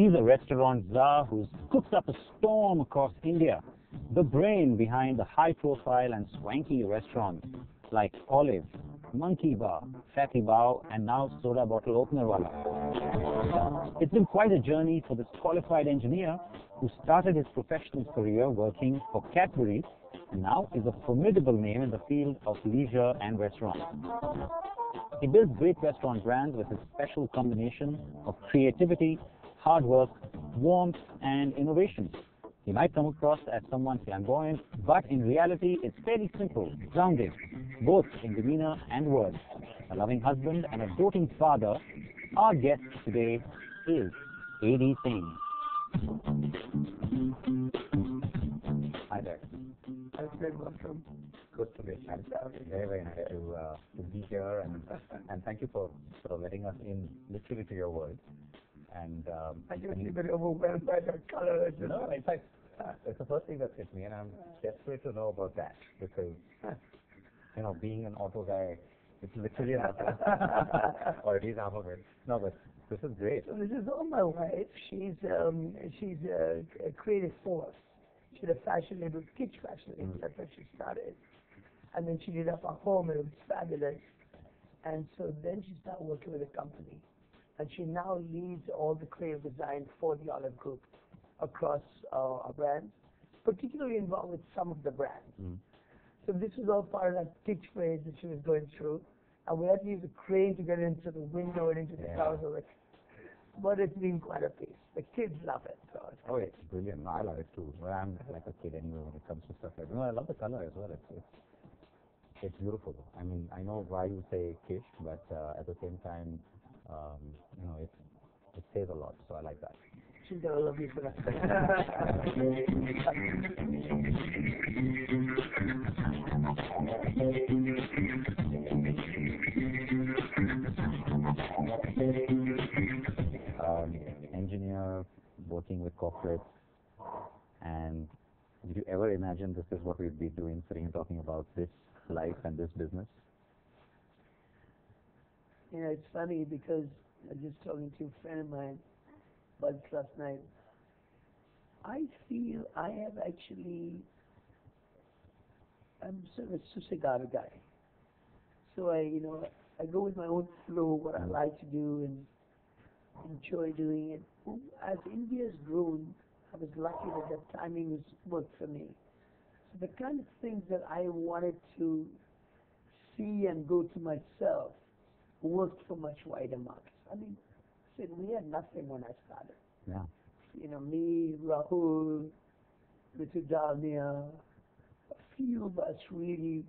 He's a restaurant czar who's cooked up a storm across India, the brain behind the high-profile and swanky restaurants like Olive, Monkey Bar, Fatty Bao, and now Soda Bottle Opener Wala. It's been quite a journey for this qualified engineer who started his professional career working for Cadbury and now is a formidable name in the field of leisure and restaurants. He builds great restaurant brands with his special combination of creativity, hard work, warmth, and innovation. He might come across as someone flamboyant, but in reality, it's fairly simple, grounded, both in demeanor and words. A loving husband and a doting father, our guest today is AD Singh. Hi there. Very welcome. Good to be here. Very, very nice to be here, and thank you for sort of letting us in literally to your world. And I get a little bit overwhelmed by the color. No, in fact, it's the first thing that hit me, and I'm desperate to know about that because, you know, being an auto guy, it's literally an auto, or at least half of it. No, but this is great. So this is all my wife. She's a creative force. She had a fashion label, kitsch fashion label. That's where she started. And then she did up our home, and it was fabulous. And so then she started working with a company. And she now leads all the creative design for the Olive Group across our brands, particularly involved with some of the brands. So this was all part of that kitsch phase that she was going through. And we had to use a crane to get into the window and into the cars of it. But it's been quite a piece. The kids love it. So it's brilliant. I love it too. Well, I'm like a kid anyway when it comes to stuff like that. No, I love the color as well. It's beautiful. I mean, I know why you say kitsch, but at the same time, you know, it says a lot, so I like that. She's gonna love you for that. Engineer, working with corporates, and did you ever imagine this is what we'd be doing, sitting and talking about this life and this business? You know, it's funny because I was just talking to a friend of mine about this last night. I feel I have actually, I'm sort of a susegado guy. So I go with my own flow, what I like to do and enjoy doing it. As India's grown, I was lucky that the timing worked for me. So the kind of things that I wanted to see and go to myself worked for much wider markets. I mean, we had nothing when I started. Yeah. You know, me, Rahul, Mr. Dalmia, a few of us really,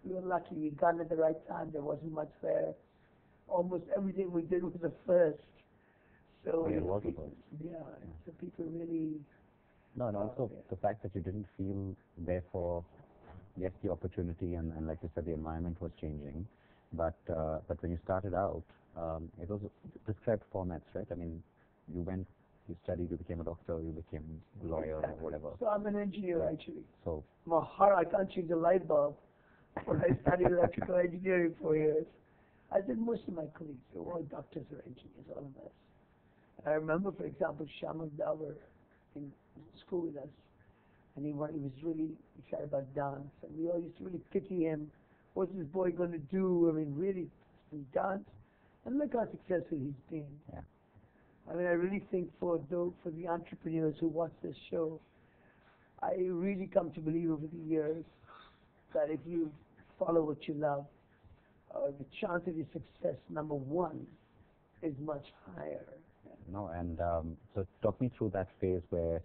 we were lucky. We got it at the right time. There wasn't much there. Almost everything we did was a first. So so people really. No, and also the fact that you didn't feel, therefore, yes, the opportunity and like you said, the environment was changing, but when you started out, it was prescribed formats, right? I mean, you studied, you became a doctor, you became a lawyer, or whatever. So I'm an engineer actually. So my heart, I can't change a light bulb. When I studied electrical engineering for years, I did most of my colleagues. They were all doctors or engineers, all of us. I remember, for example, Shamal Davar in school with us, and he was really excited about dance, and we all used to really pity him. What's this boy going to do? I mean, really, dance. And look how successful he's been. Yeah. I mean, I really think for the entrepreneurs who watch this show, I really come to believe over the years that if you follow what you love, the chance of your success, number one, is much higher. No, and so talk me through that phase where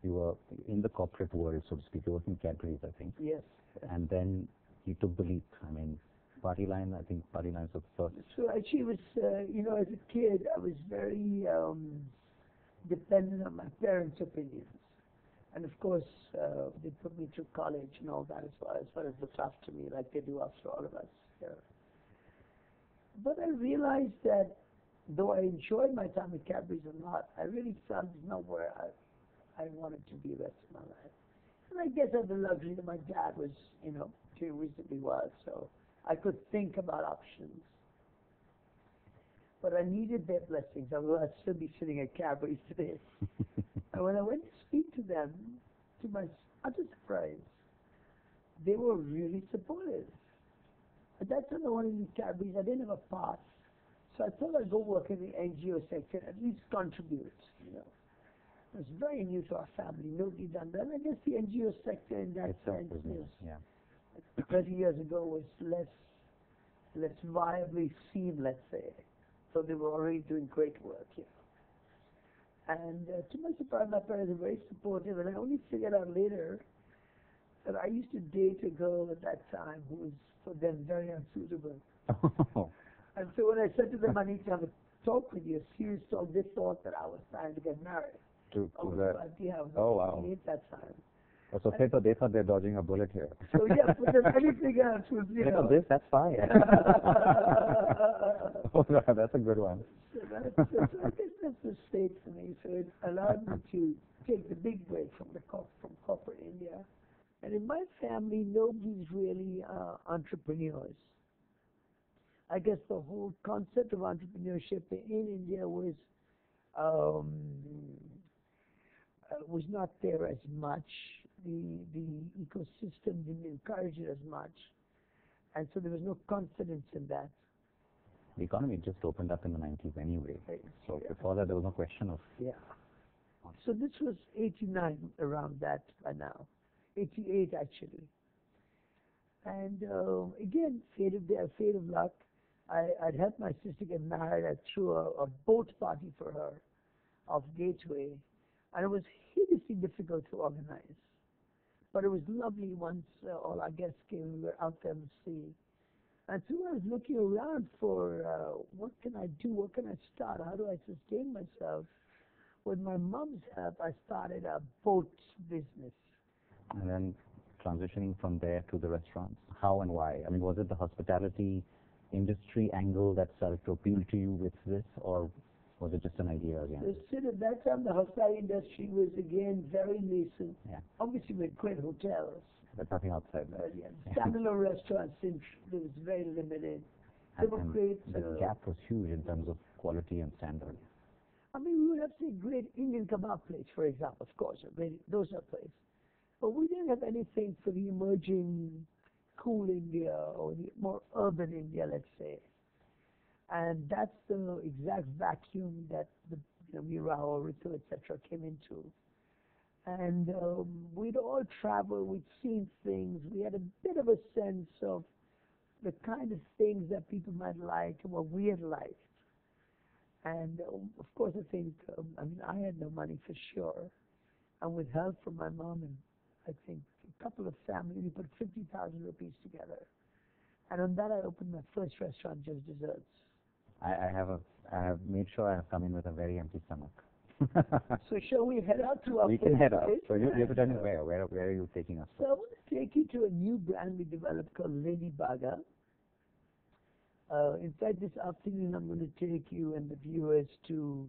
you were in the corporate world, so to speak. You were working Cadbury's, I think. Yes. And then you took the leap. I mean, Party Line, I think Party Line was the first. So actually, it was, as a kid, I was very dependent on my parents' opinions. And of course, they put me through college and all that as far as looked after me, like they do after all of us here. But I realized that though I enjoyed my time at Cadbury's a lot, I really felt it's not where I wanted to be the rest of my life. And I guess I had the luxury that my dad was, doing reasonably well, so I could think about options. but I needed their blessings. Otherwise, I'd still be sitting at Cadbury's today. And when I went to speak to them, to my utter surprise, they were really supportive. At that time, I wanted to do Cadbury's. I didn't have a pass. So I thought I'd go work in the NGO sector, at least contribute, you know. It was very new to our family. Nobody done that. And I guess the NGO sector in that sense is, 30 years ago was less viably seen, let's say. So they were already doing great work, you know. And to my surprise, my parents were very supportive, and I only figured out later that I used to date a girl at that time who was, for them, very unsuitable. And so when I said to them, I need to have a talk with you, a serious talk, they thought that I was trying to get married. To I was that. idea I was Oh, wow. at that time. So they thought they're dodging a bullet here. So yeah, but then anything else was, you know. This, that's fine. Oh, no, that's a good one. So I guess that's the state for me. So it allowed me to take the big break from corporate India. And in my family, nobody's really entrepreneurs. I guess the whole concept of entrepreneurship in India was not there as much. The ecosystem didn't encourage it as much, and so there was no confidence in that. The economy just opened up in the 90s anyway. Right. So before that, there was no question of. Yeah. So this was 89, around that by now, 88 actually. And again, fate of luck. I'd helped my sister get married. I threw a boat party for her off Gateway, and it was hideously difficult to organize. But it was lovely once all our guests came. We were out there in the sea. And so I was looking around for what can I do? What can I start? How do I sustain myself? With my mom's help, I started a boat business. And then transitioning from there to the restaurants. How and why? I mean, was it the hospitality industry angle that started to appeal to you with this, or was it just an idea again? So still at that time, the hospitality industry was again very nascent. Yeah. Obviously, we had great hotels. But nothing outside that. Standalone restaurants, there was very limited. They were great. The gap was huge in terms of quality and standard. I mean, we would have to say great Indian kebab place, for example, of course, those are places. But we didn't have anything for the emerging cool India or the more urban India, let's say. And that's the exact vacuum that the Mira or Ritu, etc. came into. And we'd all traveled, we'd seen things, we had a bit of a sense of the kind of things that people might like and what we had liked. And of course, I think, I had no money for sure. And with help from my mom and I think a couple of families, we put 50,000 rupees together. And on that, I opened my first restaurant, Just Desserts. I have made sure I have come in with a very empty stomach. So shall we head out to our We can head out. So you have to tell me where are you taking us? So I want to take you to a new brand we developed called Lady Baga. In fact, this afternoon I'm going to take you and the viewers to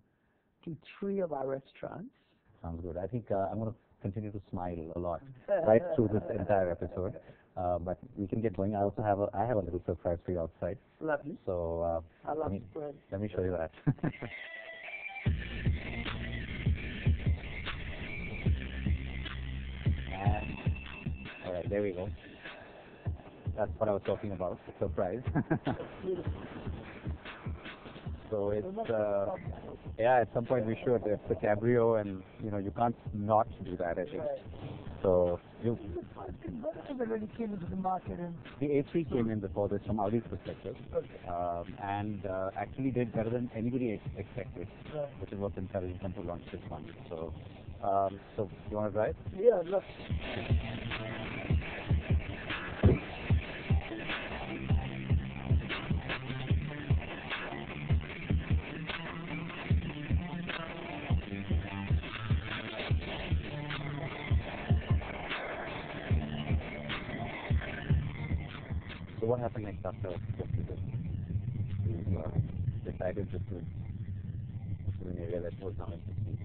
3 of our restaurants. Sounds good. I think I'm going to continue to smile a lot right through this entire episode. But we can get going. I also have a little surprise for you outside. Lovely. So let me show you that. And, all right, there we go. That's what I was talking about. The surprise. So it's at some point we should. It's the Cabrio, and you can't not do that, I think. So What really came into the market? And the A3 came in before this from Audi's perspective, and actually did better than anybody expected, which is what's encouraging them to launch this one. So, so you want to drive? Yeah, look. So what happened next after this? You decided just to an area that was not interesting.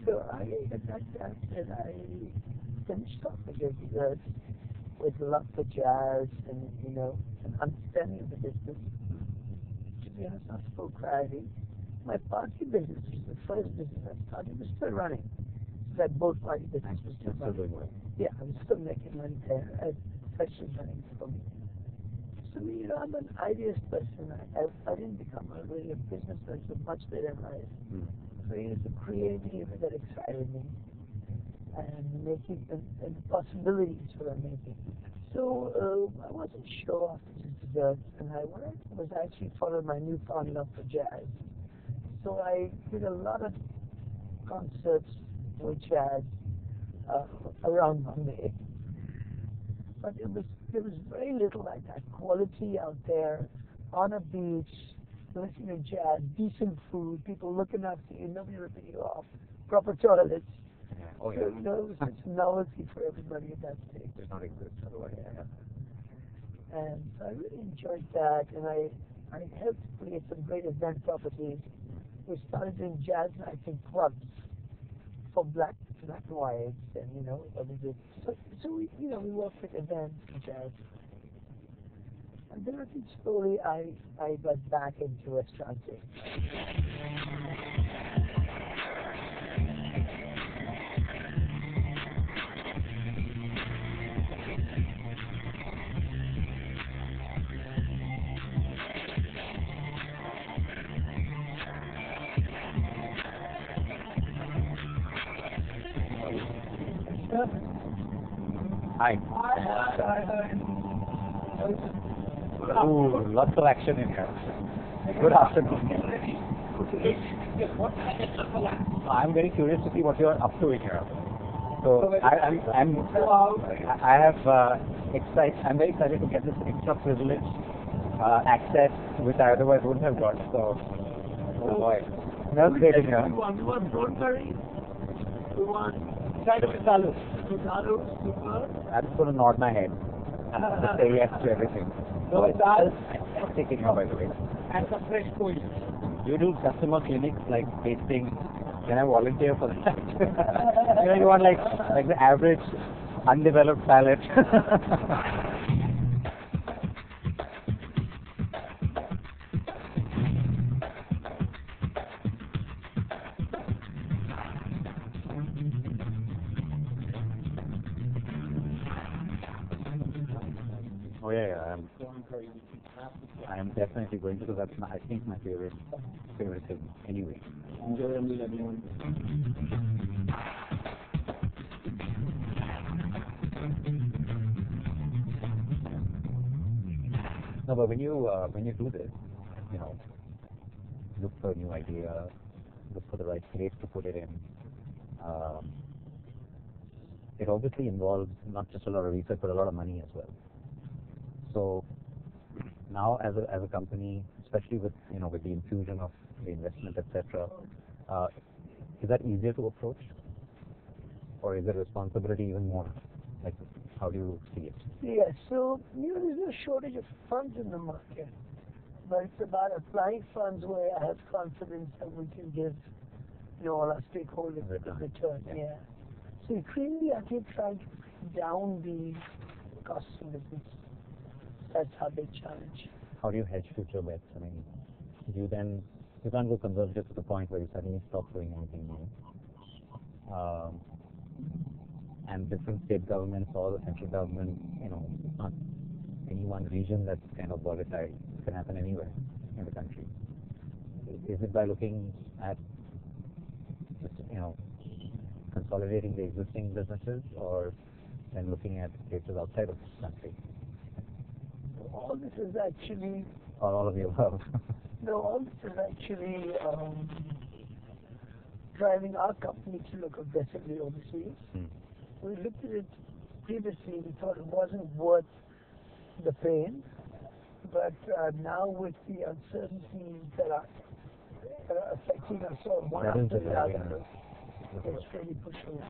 So at that time, I finished off the business with love for jazz and an understanding of the business. be honest, not full clarity. My party business, the first business I started, was still running. So that both party business was still running. Yeah, I was still making money there. I was running for me. So, you know, I'm an idealist person. I didn't become a really a business person much later in life. So it was the creativity that excited me and making and the possibilities for making. So I wasn't sure after this dessert, and what I did was actually followed my newfound love for jazz. So I did a lot of concerts with jazz around Bombay. But there was very little like that quality out there on a beach, listening to jazz, decent food, people looking after you, nobody ripping you off, proper toilets. Oh, yeah. So, you know, it was such a novelty for everybody at that stage. Does not exist otherwise. Yeah. And so I really enjoyed that, and I helped create some great event properties. We started doing jazz nights in clubs for black and whites, and you know, we did. So we, you know, we worked with events and jazz. And then I think slowly I got back into restauranting. Hi. Ooh, lots of action in here. Good afternoon. I'm very curious to see what you are up to in here. So I'm very excited to get this extra privilege access which I otherwise wouldn't have got. So, oh boy, that's great in here. We want brown curry. We want Salud. super. I'm just going to nod my head and say yes to everything. No, it's all. I'm taking you, by the way. And some fresh food. You do customer clinics like tasting. Can I volunteer for that? You know, you want like the average undeveloped palate. Oh yeah, I am definitely going to, because that's I think my favorite thing anyway. Enjoy your meal, everyone. No, but when you do this, you know, look for a new idea, look for the right place to put it in. It obviously involves not just a lot of research, but a lot of money as well. So now, as a company, especially with the infusion of the investment, etc., is that easier to approach, or is the responsibility even more? Like, how do you see it? Yeah, so you know, there's no shortage of funds in the market, but it's about applying funds where I have confidence that we can give, you know, all our stakeholders a good return. Yeah. So clearly, I keep trying to bring down the costs of business. That's our big challenge. How do you hedge future bets? I mean, you can't go conservative to the point where you suddenly stop doing anything new. And different state governments or the central government, you know, not any one region that's kind of volatile. It can happen anywhere in the country. Is it by looking at just, consolidating the existing businesses, or then looking at places outside of the country? All this is actually... Or all of the above? No, all this is actually driving our company to look aggressively overseas. We looked at it previously, we thought it wasn't worth the pain, but now with the uncertainties that are affecting us all one after the other, it's really pushing us.